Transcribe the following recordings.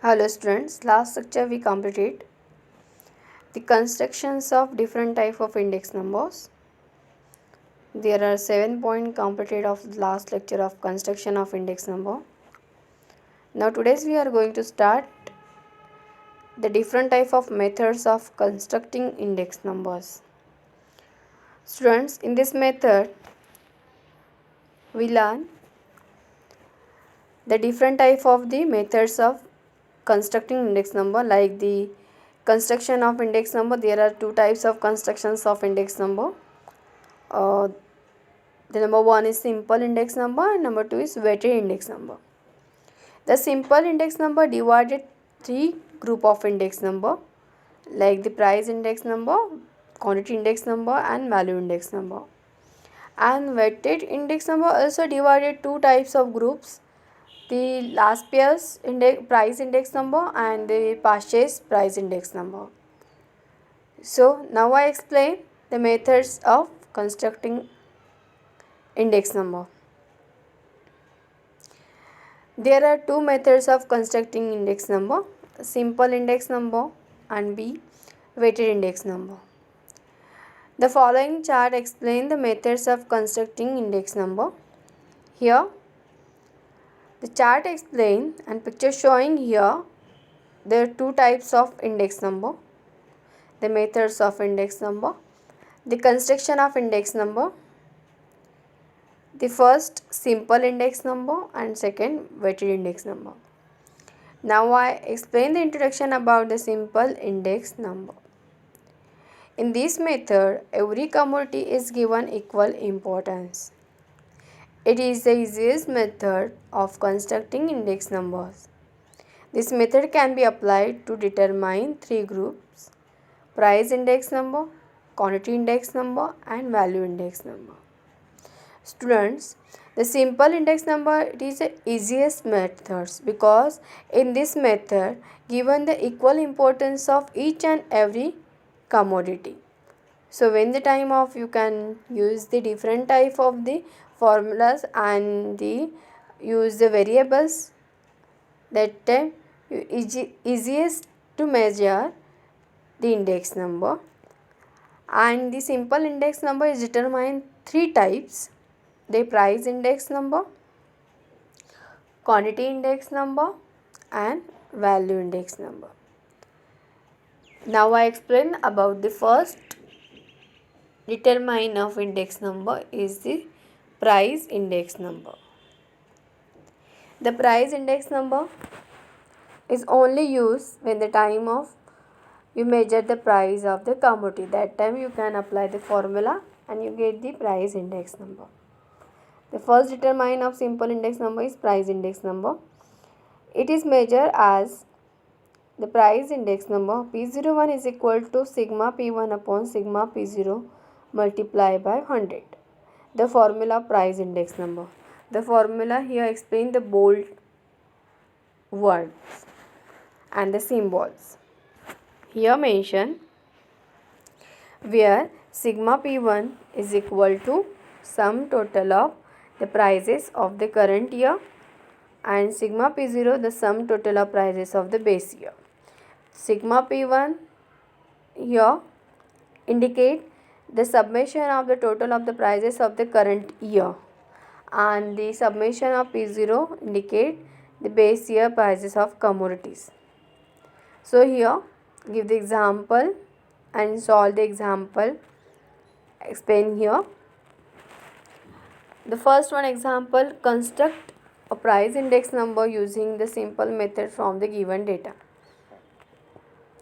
Hello students, last lecture we completed the constructions of different type of index numbers. There are 7 points completed of the last lecture of construction of index number. Now today's we are going to start the different type of methods of constructing index numbers. Students, in this method we learn the different type of the methods of constructing index number, like the construction of index number. There are two types of constructions of index number. The number one is simple index number and number two is weighted index number. The simple index number divided three group of index number, like the price index number, quantity index number and value index number. And weighted index number also divided two types of groups, the last year's price index number and the purchase price index number. So now I explain the methods of constructing index number. There are two methods of constructing index number: simple index number and B, weighted index number. The following chart explains the methods of constructing index number. Here the chart explains and picture showing here there are two types of index number, the methods of index number, the construction of index number. The first simple index number and second weighted index number. Now I explain the introduction about the simple index number. In this method, every commodity is given equal importance. It is the easiest method of constructing index numbers. This method can be applied to determine three groups: price index number, quantity index number and value index number. Students, the simple index number, it is the easiest methods because in this method given the equal importance of each and every commodity. So when the time of you can use the different type of the formulas and the use the variables, that time easiest to measure the index number. And the simple index number is determined three types: the price index number, quantity index number and value index number. Now I explain about the first determine of index number is the price index number. The price index number is only used when the time of you measure the price of the commodity. That time you can apply the formula and you get the price index number. The first determinant of simple index number is price index number. It is measured as the price index number P01 is equal to sigma P1 upon sigma P0 multiplied by 100. The formula price index number. The formula here explain the bold words and the symbols. Here mention where sigma P1 is equal to sum total of the prices of the current year and sigma P0 the sum total of prices of the base year. Sigma P1 here indicate the summation of the total of the prices of the current year and the summation of P0 indicate the base year prices of commodities. So here give the example and solve the example. Explain here. The first one example: construct a price index number using the simple method from the given data.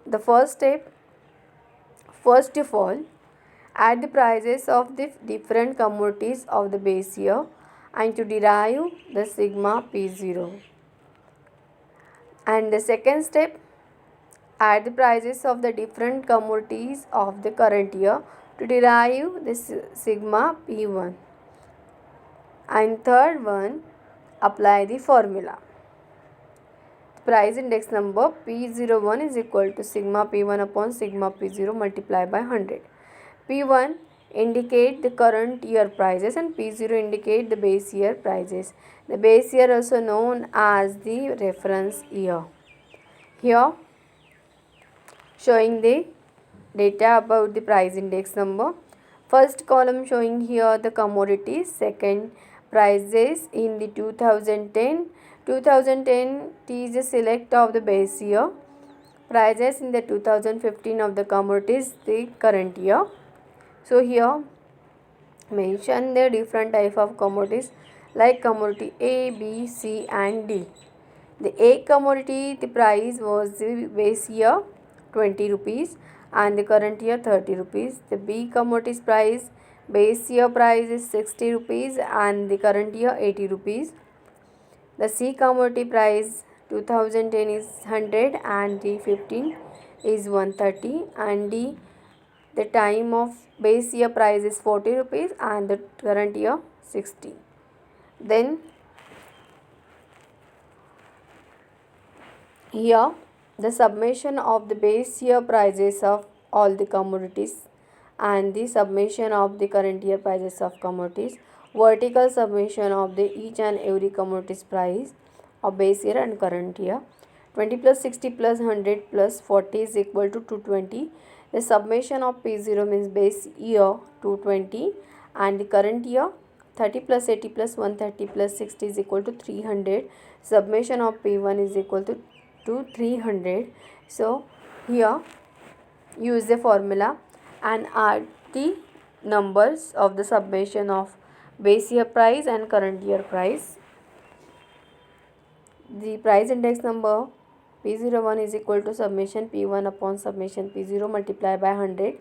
The first step, first of all, add the prices of the different commodities of the base year and to derive the sigma P0. And the second step, add the prices of the different commodities of the current year to derive the sigma P1. And third one, apply the formula. Price index number P01 is equal to sigma P1 upon sigma P0 multiplied by 100. P1 indicate the current year prices and P0 indicate the base year prices. The base year also known as the reference year. Here showing the data about the price index number. First column showing here the commodities, second prices in the 2010. 2010 is a select of the base year. Prices in the 2015 of the commodities, the current year. So here mention the different type of commodities like commodity A, B, C and D. The A commodity, the price was the base year 20 rupees and the current year 30 rupees. The B commodities price, base year price is 60 rupees and the current year 80 rupees. The C commodity price 2010 is 100 and the 15 is 130, and D, the time of base year price is 40 rupees and the current year 60. Then here the summation of the base year prices of all the commodities and the summation of the current year prices of commodities, vertical summation of the each and every commodities price of base year and current year. 20 plus 60 plus 100 plus 40 is equal to 220. The summation of P0 means base year 220 and the current year 30 plus 80 plus 130 plus 60 is equal to 300. Summation of P1 is equal to 300. So here use the formula and add the numbers of the summation of base year price and current year price. The price index number P01 is equal to summation P1 upon summation P0 multiplied by 100.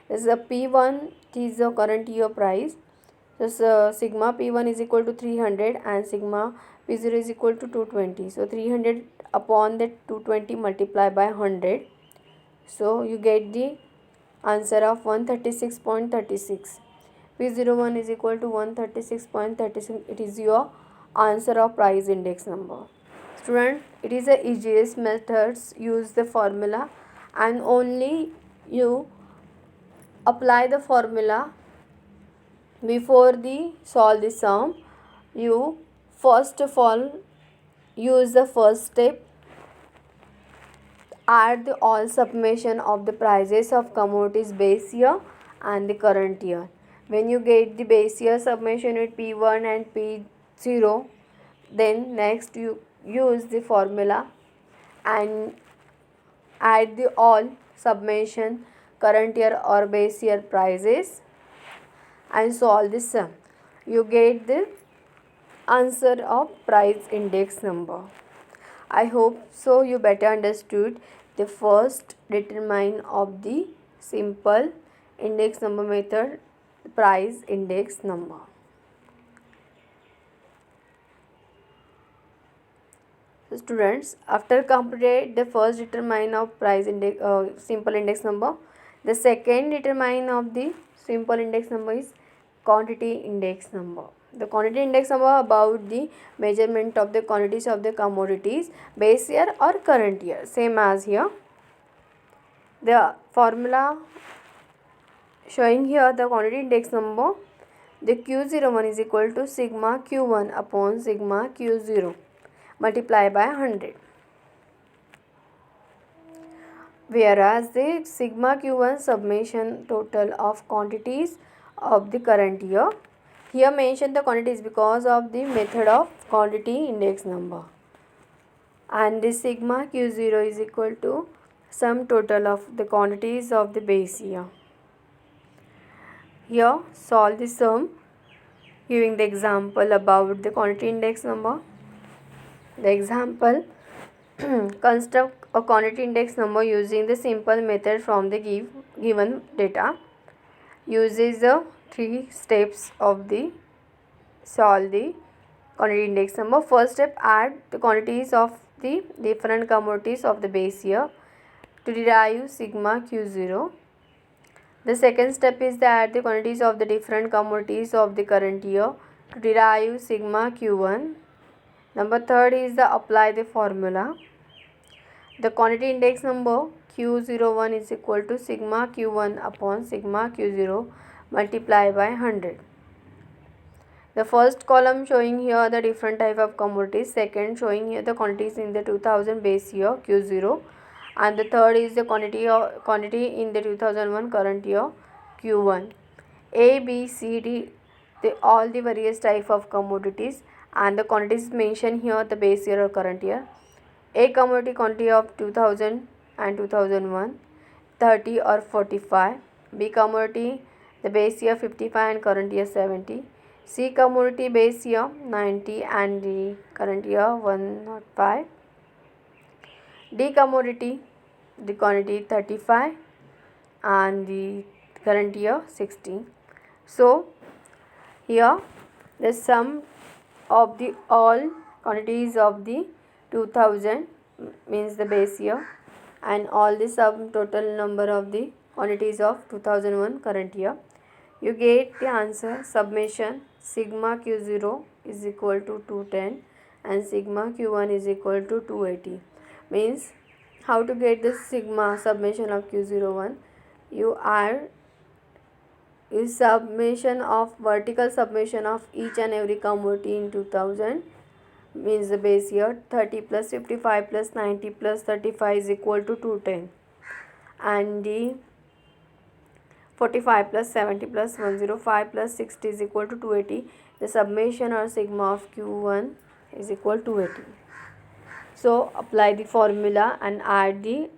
This is a P1 is the current year price. So sigma P1 is equal to 300 and sigma P0 is equal to 220. So 300 upon the 220 multiplied by 100. So you get the answer of 136.36. P01 is equal to 136.36. It is your answer of price index number. Student, it is the easiest methods. Use the formula and only you apply the formula before the solve the sum. You first of all use the first step, add the all summation of the prices of commodities base year and the current year. When you get the base year summation with P1 and P0, then next you use the formula and add the all summation current year or base year prices and solve the sum. You get the answer of price index number. I hope so you better understood the first determine of the simple index number method, price index number. So students, after completed the first determine of price index simple index number, the second determine of the simple index number is quantity index number. The quantity index number about the measurement of the quantities of the commodities base year or current year, same as here. The formula showing here the quantity index number, the Q01 is equal to sigma Q1 upon sigma Q0 multiply by 100. Whereas the sigma Q1 summation total of quantities of the current year. Here mention the quantities because of the method of quantity index number. And the sigma Q0 is equal to sum total of the quantities of the base year. Here solve the sum giving the example about the quantity index number. The example, construct a quantity index number using the simple method from the given data. Uses the three steps of the solve the quantity index number. First step, add the quantities of the different commodities of the base year to derive sigma Q0. The second step is to add the quantities of the different commodities of the current year to derive sigma Q1. Number third is the apply the formula. The quantity index number Q01 is equal to sigma Q1 upon sigma Q0 multiplied by 100. The first column showing here the different type of commodities, second showing here the quantities in the 2000 base year Q0, and the third is the quantity in the 2001 current year Q1. A, B, C, D, all the various type of commodities, and the quantities mentioned here the base year or current year. A commodity quantity of 2000 and 2001, 30 or 45. B commodity the base year 55 and current year 70. C commodity base year 90 and the current year 105. D commodity the quantity 35 and the current year 60. So here the sum of the all quantities of the 2000 means the base year, and all the sum total number of the quantities of 2001 current year. You get the answer summation sigma q0 is equal to 210 and sigma q1 is equal to 280. Means how to get the sigma summation of q01? You add is summation of vertical summation of each and every commodity in 2000 means the base year 30 plus 55 plus 90 plus 35 is equal to 210, and the 45 plus 70 plus 105 plus 60 is equal to 280. The summation or sigma of q1 is equal to 280. So apply the formula and add the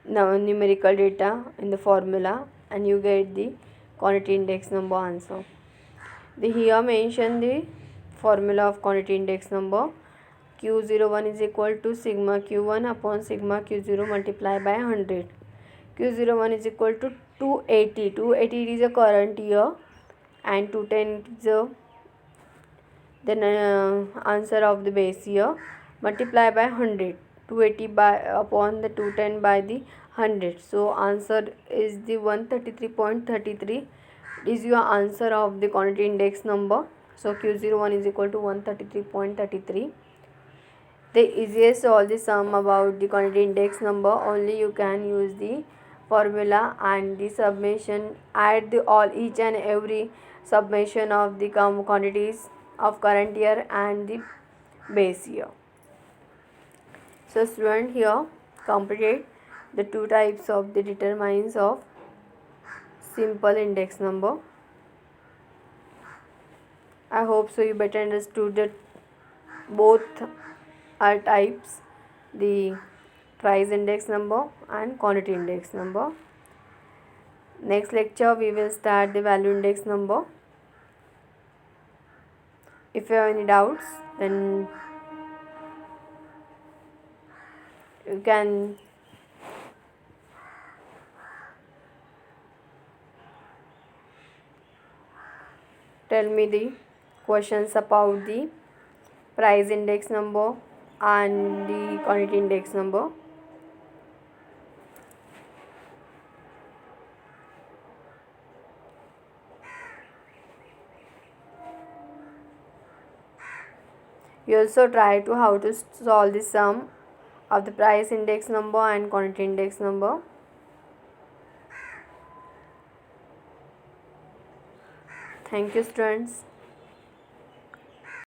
numerical data in the formula and you get the quantity index number answer. The here mention the formula of quantity index number. Q01 is equal to sigma q1 upon sigma q0 multiplied by 100. Q01 is equal to 280. 280 is a current year and 210 is the answer of the base year. Multiply by 100. 280 by upon the 210 by the 100. So answer is the 133.33 is your answer of the quantity index number. So Q01 is equal to 133.33. The easiest all the sum about the quantity index number, only you can use the formula and the summation, add the all each and every summation of the quantities of current year and the base year. So student here completed the two types of the determinants of simple index number. I hope so you better understood that both are types, the price index number and quantity index number. Next lecture we will start the value index number. If you have any doubts, then you can tell me the questions about the price index number and the quantity index number. You also try to how to solve the sum of the price index number and quantity index number. Thank you students.